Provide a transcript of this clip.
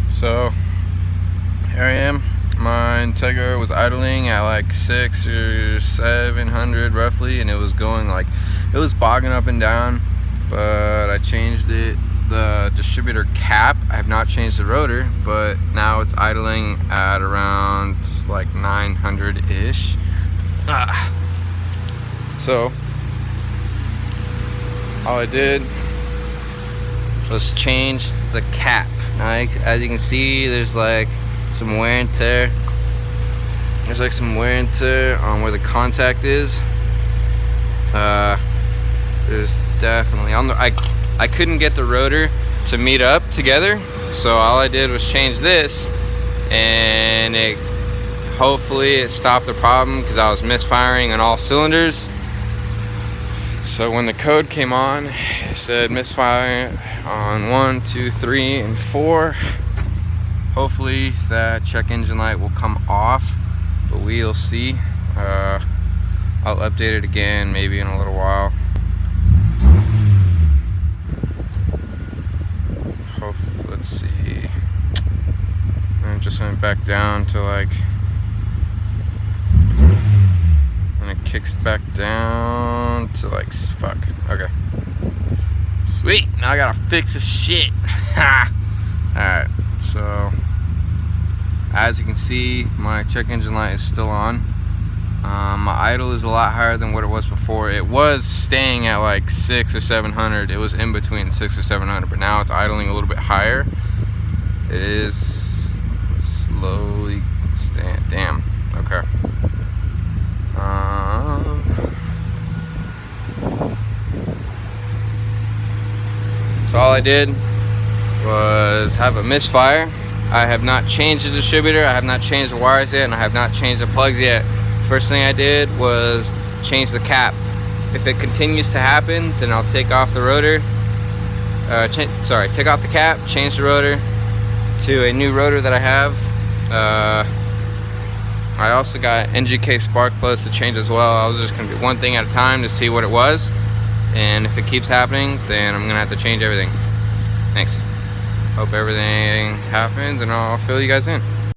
So here I am. My Integra was idling at like 600 or 700 roughly, and it was going like, it was bogging up and down, but I changed it, the distributor cap. I have not changed the rotor, but now it's idling at around like 900-ish. So all I did was change the cap. Now, as you can see, there's like some wear and tear. There's like some wear and tear on where the contact is. There's definitely on the, I couldn't get the rotor to meet up together, so all I did was change this, and hopefully it stopped the problem, because I was misfiring on all cylinders. So when the code came on, it said misfire on 1, 2, 3, and 4. Hopefully that check engine light will come off, but we'll see. I'll update it again maybe in a little while. Let's see. And it just went back down to like, and it kicks back down to like, fuck. Okay. Sweet. Now I gotta fix this shit. Alright, so as you can see, my check engine light is still on. My idle is a lot higher than what it was before. It was staying at like 600 or 700. It was in between 600 or 700, but now it's idling a little bit higher. It is slowly staying. Damn. Okay. So all I did was have a misfire. I have not changed the distributor, I have not changed the wires yet, and I have not changed the plugs yet. First thing I did was change the cap. If it continues to happen, then I'll take off the rotor. Take off the cap, change the rotor to a new rotor that I have. I also got NGK spark plugs to change as well. I was just gonna do one thing at a time to see what it was, and if it keeps happening, then I'm gonna have to change everything. Thanks. Hope everything happens, and I'll fill you guys in.